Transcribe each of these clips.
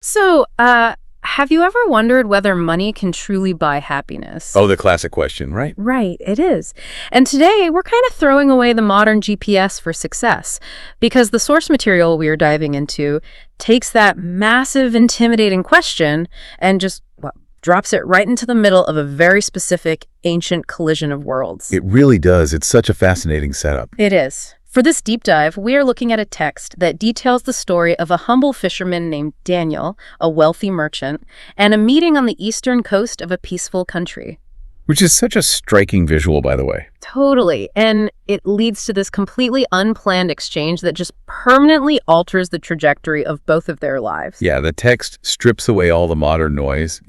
So, have you ever wondered whether money can truly buy happiness? Oh, the classic question, right? Right, it is. And today, we're kind of throwing away the modern GPS for success because the source material we are diving into takes that massive, intimidating question and just, well, drops it right into the middle of a very specific, ancient collision of worlds. It really does. It's such a fascinating setup. It is. For this deep dive, we are looking at a text that details the story of a humble fisherman named Daniel, a wealthy merchant, and a meeting on the eastern coast of a peaceful country. Which is such a striking visual, by the way. Totally. And it leads to this completely unplanned exchange that just permanently alters the trajectory of both of their lives. Yeah, the text strips away all the modern noise,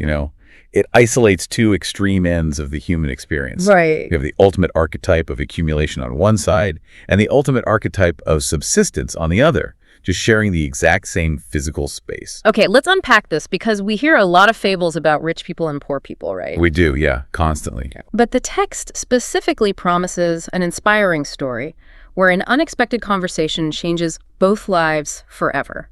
It isolates two extreme ends of the human experience. Right. You have the ultimate archetype of accumulation on one side and the ultimate archetype of subsistence on the other, just sharing the exact same physical space. Okay, let's unpack this because we hear a lot of fables about rich people and poor people, right? We do, yeah, constantly. But the text specifically promises an inspiring story where an unexpected conversation changes both lives forever.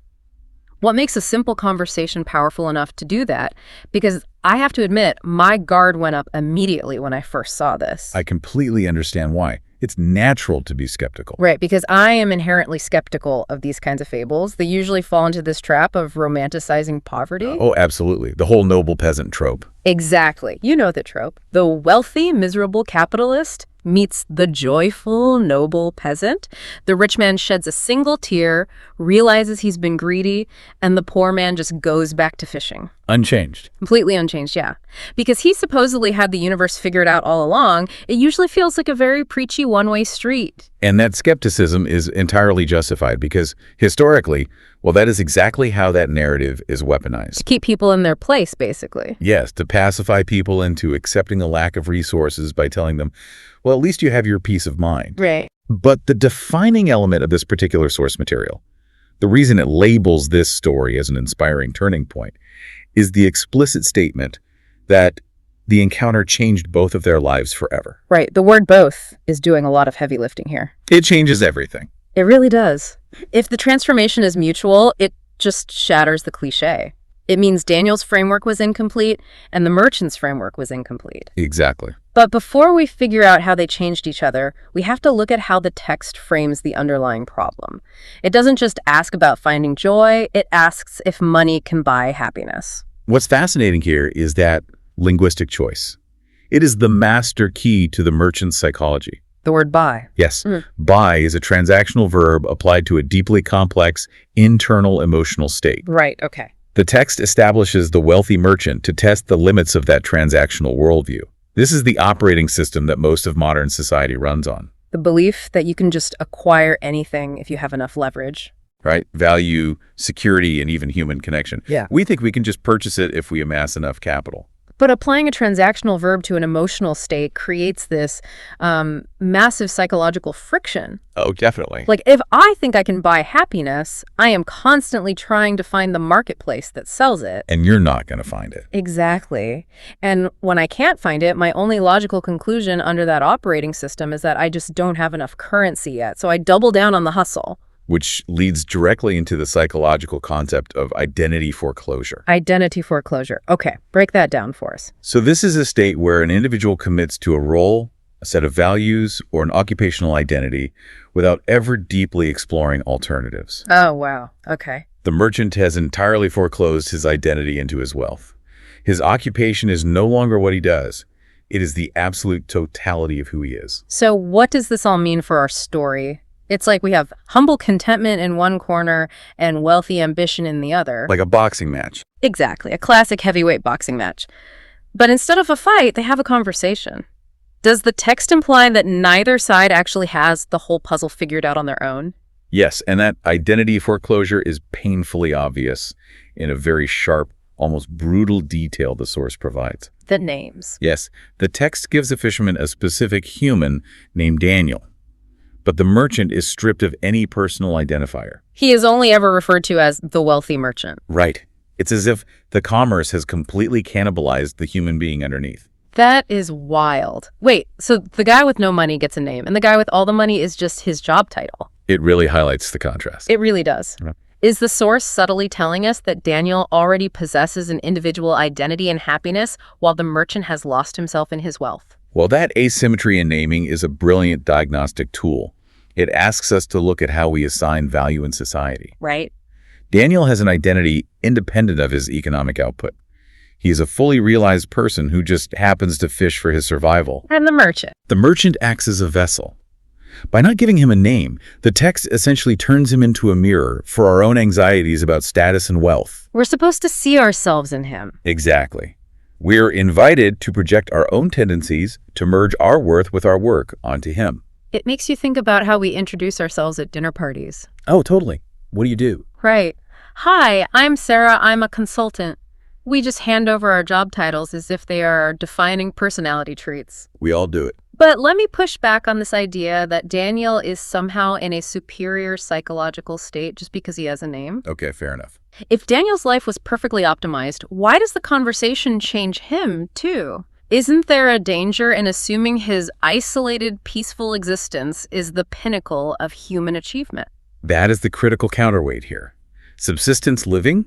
What makes a simple conversation powerful enough to do that? Because I have to admit, my guard went up immediately when I first saw this. I completely understand why. It's natural to be skeptical. Right, because I am inherently skeptical of these kinds of fables. They usually fall into this trap of romanticizing poverty. Oh, absolutely. The whole noble peasant trope. Exactly. You know the trope. The wealthy, miserable capitalist meets the joyful, noble peasant. The rich man sheds a single tear, realizes he's been greedy, and the poor man just goes back to fishing. Unchanged. Completely unchanged, yeah. Because he supposedly had the universe figured out all along, it usually feels like a very preachy one-way street. And that skepticism is entirely justified because historically, well, that is exactly how that narrative is weaponized. To keep people in their place, basically. Yes, to pacify people into accepting a lack of resources by telling them, well, at least you have your peace of mind. Right. But the defining element of this particular source material, the reason it labels this story as an inspiring turning point, is the explicit statement that the encounter changed both of their lives forever. Right. The word both is doing a lot of heavy lifting here. It changes everything. It really does. If the transformation is mutual, it just shatters the cliche. It means Daniel's framework was incomplete and the merchant's framework was incomplete. Exactly. But before we figure out how they changed each other, we have to look at how the text frames the underlying problem. It doesn't just ask about finding joy, it asks if money can buy happiness. What's fascinating here is that linguistic choice. It is the master key to the merchant's psychology. The word buy. Yes, buy is a transactional verb applied to a deeply complex internal emotional state. Right, okay. The text establishes the wealthy merchant to test the limits of that transactional worldview. This is the operating system that most of modern society runs on. The belief that you can just acquire anything if you have enough leverage. Right? Value, security, and even human connection. Yeah. We think we can just purchase it if we amass enough capital. But applying a transactional verb to an emotional state creates this massive psychological friction. Oh, definitely. Like, if I think I can buy happiness, I am constantly trying to find the marketplace that sells it. And you're not going to find it. Exactly. And when I can't find it, my only logical conclusion under that operating system is that I just don't have enough currency yet. So I double down on the hustle. Which leads directly into the psychological concept of identity foreclosure. Identity foreclosure. Okay, break that down for us. So this is a state where an individual commits to a role, a set of values, or an occupational identity without ever deeply exploring alternatives. Oh, wow. Okay. The merchant has entirely foreclosed his identity into his wealth. His occupation is no longer what he does. It is the absolute totality of who he is. So what does this all mean for our story? It's like we have humble contentment in one corner and wealthy ambition in the other. Like a boxing match. Exactly, a classic heavyweight boxing match. But instead of a fight, they have a conversation. Does the text imply that neither side actually has the whole puzzle figured out on their own? Yes, and that identity foreclosure is painfully obvious in a very sharp, almost brutal detail the source provides. The names. Yes, the text gives the fisherman a specific human named Daniel. But the merchant is stripped of any personal identifier. He is only ever referred to as the wealthy merchant. Right. It's as if the commerce has completely cannibalized the human being underneath. That is wild. Wait, so the guy with no money gets a name, and the guy with all the money is just his job title. It really highlights the contrast. It really does. Is the source subtly telling us that Daniel already possesses an individual identity and happiness while the merchant has lost himself in his wealth? Well, that asymmetry in naming is a brilliant diagnostic tool. It asks us to look at how we assign value in society. Right. Daniel has an identity independent of his economic output. He is a fully realized person who just happens to fish for his survival. And the merchant. The merchant acts as a vessel. By not giving him a name, the text essentially turns him into a mirror for our own anxieties about status and wealth. We're supposed to see ourselves in him. Exactly. We're invited to project our own tendencies to merge our worth with our work onto him. It makes you think about how we introduce ourselves at dinner parties. Oh, totally. What do you do? Right. Hi, I'm Sarah. I'm a consultant. We just hand over our job titles as if they are our defining personality traits. We all do it. But let me push back on this idea that Daniel is somehow in a superior psychological state just because he has a name. Okay, fair enough. If Daniel's life was perfectly optimized, why does the conversation change him, too? Isn't there a danger in assuming his isolated, peaceful existence is the pinnacle of human achievement? That is the critical counterweight here. Subsistence living,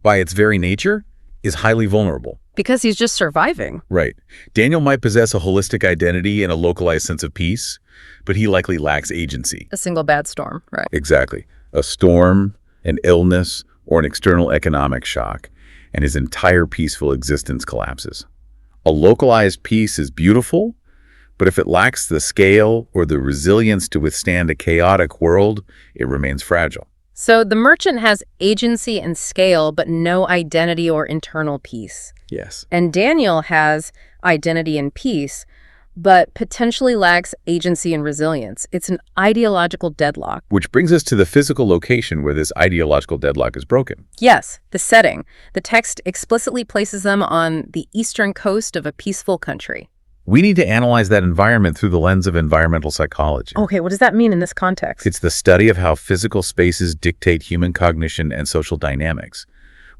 by its very nature, is highly vulnerable. Because he's just surviving. Right. Daniel might possess a holistic identity and a localized sense of peace, but he likely lacks agency. A single bad storm, right? Exactly. A storm, an illness, or an external economic shock, and his entire peaceful existence collapses. A localized peace is beautiful, but if it lacks the scale or the resilience to withstand a chaotic world, it remains fragile. So the merchant has agency and scale, but no identity or internal peace. Yes. And Daniel has identity and peace, but potentially lacks agency and resilience. It's an ideological deadlock. Which brings us to the physical location where this ideological deadlock is broken. Yes, the setting. The text explicitly places them on the eastern coast of a peaceful country. We need to analyze that environment through the lens of environmental psychology. Okay, what does that mean in this context? It's the study of how physical spaces dictate human cognition and social dynamics.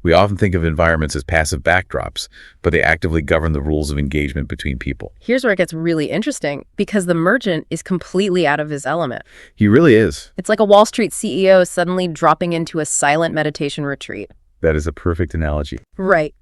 We often think of environments as passive backdrops, but they actively govern the rules of engagement between people. Here's where it gets really interesting, because the merchant is completely out of his element. He really is. It's like a Wall Street CEO suddenly dropping into a silent meditation retreat. That is a perfect analogy. Right.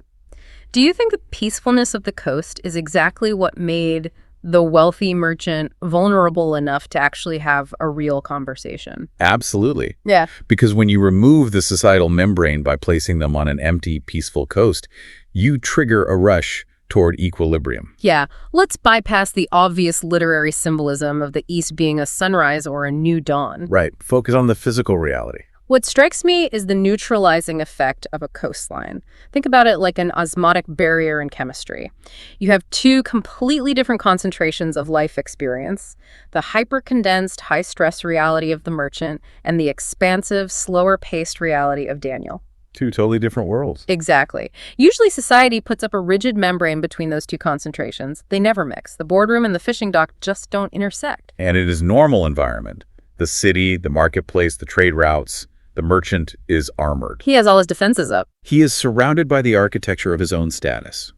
Do you think the peacefulness of the coast is exactly what made the wealthy merchant vulnerable enough to actually have a real conversation? Absolutely. Yeah. Because when you remove the societal membrane by placing them on an empty, peaceful coast, you trigger a rush toward equilibrium. Yeah. Let's bypass the obvious literary symbolism of the East being a sunrise or a new dawn. Right. Focus on the physical reality. What strikes me is the neutralizing effect of a coastline. Think about it like an osmotic barrier in chemistry. You have two completely different concentrations of life experience, the hyper-condensed, high-stress reality of the merchant and the expansive, slower-paced reality of Daniel. Two totally different worlds. Exactly. Usually society puts up a rigid membrane between those two concentrations. They never mix. The boardroom and the fishing dock just don't intersect. And in his normal environment, the city, the marketplace, the trade routes, the merchant is armored. He has all his defenses up. He is surrounded by the architecture of his own status.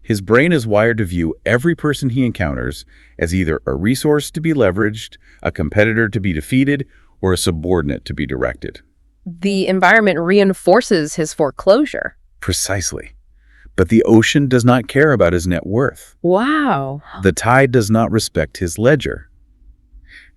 His brain is wired to view every person he encounters as either a resource to be leveraged, a competitor to be defeated, or a subordinate to be directed. The environment reinforces his foreclosure. Precisely. But the ocean does not care about his net worth. Wow. The tide does not respect his ledger.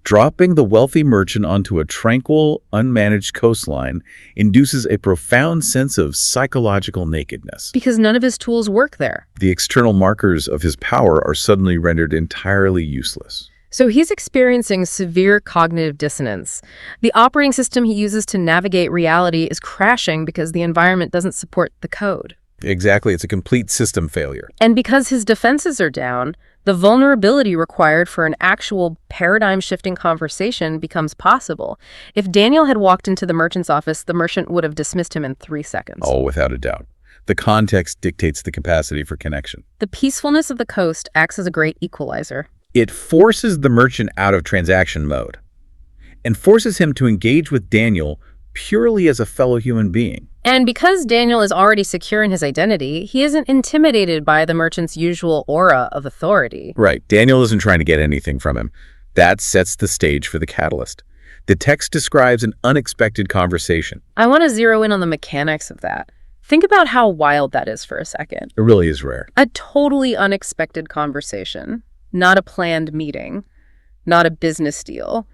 Dropping the wealthy merchant onto a tranquil, unmanaged coastline induces a profound sense of psychological nakedness. Because none of his tools work there. The external markers of his power are suddenly rendered entirely useless. So he's experiencing severe cognitive dissonance. The operating system he uses to navigate reality is crashing because the environment doesn't support the code. Exactly, it's a complete system failure. And because his defenses are down, the vulnerability required for an actual paradigm-shifting conversation becomes possible. If Daniel had walked into the merchant's office, the merchant would have dismissed him in 3 seconds. Oh, without a doubt. The context dictates the capacity for connection. The peacefulness of the coast acts as a great equalizer. It forces the merchant out of transaction mode and forces him to engage with Daniel purely as a fellow human being. And because Daniel is already secure in his identity, he isn't intimidated by the merchant's usual aura of authority. Right. Daniel isn't trying to get anything from him. That sets the stage for the catalyst. The text describes an unexpected conversation. I want to zero in on the mechanics of that. Think about how wild that is for a second. It really is rare. A totally unexpected conversation, not a planned meeting, not a business deal.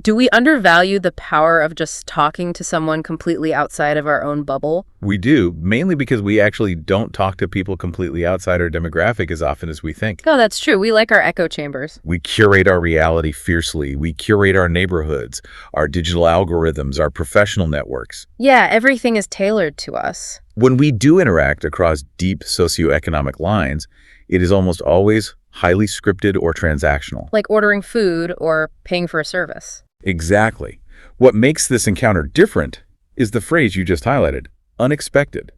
Do we undervalue the power of just talking to someone completely outside of our own bubble? We do, mainly because we actually don't talk to people completely outside our demographic as often as we think. Oh, that's true. We like our echo chambers. We curate our reality fiercely. We curate our neighborhoods, our digital algorithms, our professional networks. Yeah, everything is tailored to us. When we do interact across deep socioeconomic lines, it is almost always highly scripted or transactional. Like ordering food or paying for a service. Exactly. What makes this encounter different is the phrase you just highlighted, unexpected.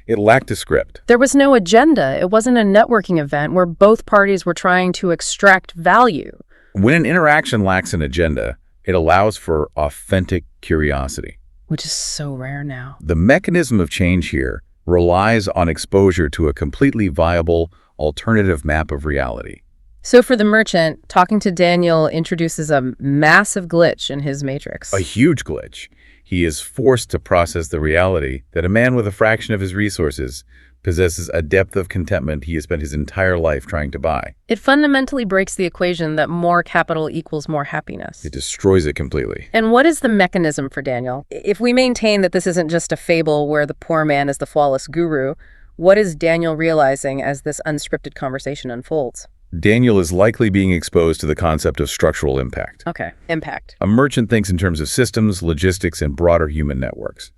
It lacked a script. There was no agenda. It wasn't a networking event where both parties were trying to extract value. When an interaction lacks an agenda, it allows for authentic curiosity. Which is so rare now. The mechanism of change here relies on exposure to a completely viable alternative map of reality. So for the merchant, talking to Daniel introduces a massive glitch in his matrix. A huge glitch. He is forced to process the reality that a man with a fraction of his resources possesses a depth of contentment he has spent his entire life trying to buy. It fundamentally breaks the equation that more capital equals more happiness. It destroys it completely. And what is the mechanism for Daniel? If we maintain that this isn't just a fable where the poor man is the flawless guru, what is Daniel realizing as this unscripted conversation unfolds? Daniel is likely being exposed to the concept of structural impact. Okay, impact. A merchant thinks in terms of systems, logistics, and broader human networks.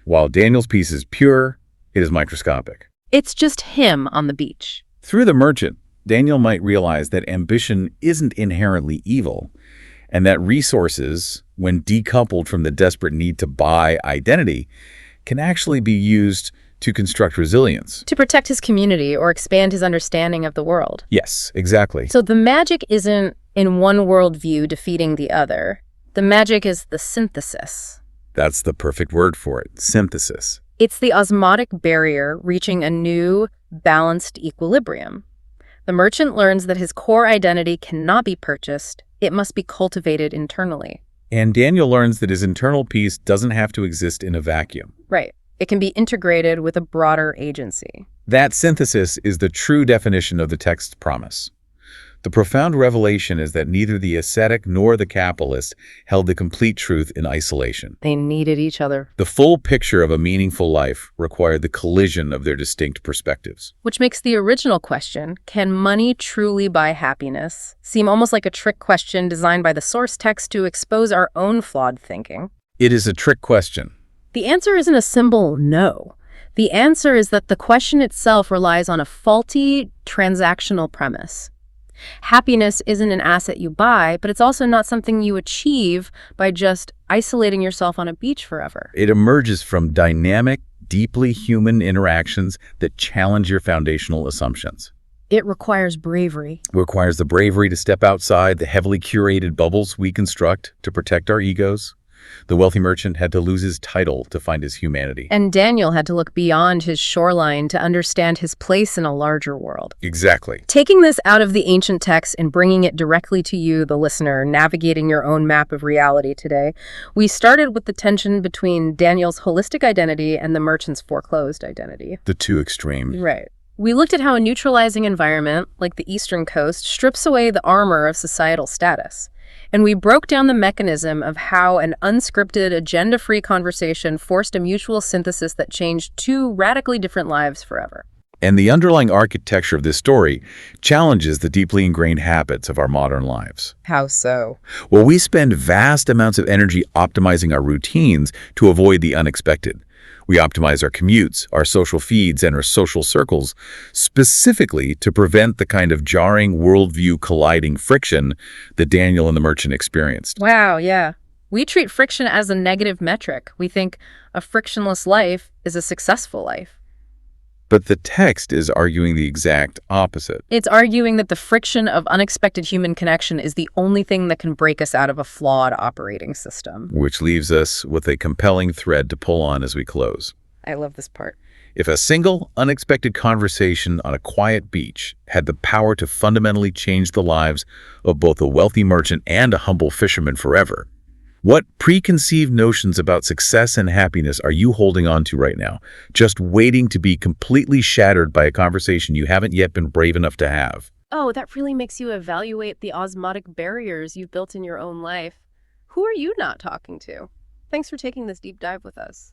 While Daniel's piece is pure, it is microscopic. It's just him on the beach. Through the merchant, Daniel might realize that ambition isn't inherently evil, and that resources, when decoupled from the desperate need to buy identity, can actually be used to construct resilience. To protect his community or expand his understanding of the world. Yes, exactly. So the magic isn't in one worldview defeating the other. The magic is the synthesis. That's the perfect word for it, synthesis. It's the osmotic barrier reaching a new, balanced equilibrium. The merchant learns that his core identity cannot be purchased. It must be cultivated internally. And Daniel learns that his internal peace doesn't have to exist in a vacuum. Right. It can be integrated with a broader agency. That synthesis is the true definition of the text's promise. The profound revelation is that neither the ascetic nor the capitalist held the complete truth in isolation. They needed each other. The full picture of a meaningful life required the collision of their distinct perspectives. Which makes the original question, can money truly buy happiness, seem almost like a trick question designed by the source text to expose our own flawed thinking. It is a trick question. The answer isn't a simple no. The answer is that the question itself relies on a faulty transactional premise. Happiness isn't an asset you buy, but it's also not something you achieve by just isolating yourself on a beach forever. It emerges from dynamic, deeply human interactions that challenge your foundational assumptions. It requires bravery. It requires the bravery to step outside the heavily curated bubbles we construct to protect our egos. The wealthy merchant had to lose his title to find his humanity. And Daniel had to look beyond his shoreline to understand his place in a larger world. Exactly. Taking this out of the ancient text and bringing it directly to you, the listener, navigating your own map of reality today, we started with the tension between Daniel's holistic identity and the merchant's foreclosed identity. The two extremes. Right. We looked at how a neutralizing environment, like the Eastern Coast, strips away the armor of societal status. And we broke down the mechanism of how an unscripted, agenda-free conversation forced a mutual synthesis that changed two radically different lives forever. And the underlying architecture of this story challenges the deeply ingrained habits of our modern lives. How so? Well, we spend vast amounts of energy optimizing our routines to avoid the unexpected. We optimize our commutes, our social feeds, and our social circles specifically to prevent the kind of jarring worldview colliding friction that Daniel and the merchant experienced. Wow, yeah. We treat friction as a negative metric. We think a frictionless life is a successful life. But the text is arguing the exact opposite. It's arguing that the friction of unexpected human connection is the only thing that can break us out of a flawed operating system. Which leaves us with a compelling thread to pull on as we close. I love this part. If a single, unexpected conversation on a quiet beach had the power to fundamentally change the lives of both a wealthy merchant and a humble fisherman forever, What preconceived notions about success and happiness are you holding on to right now, just waiting to be completely shattered by a conversation you haven't yet been brave enough to have? Oh, that really makes you evaluate the osmotic barriers you've built in your own life. Who are you not talking to? Thanks for taking this deep dive with us.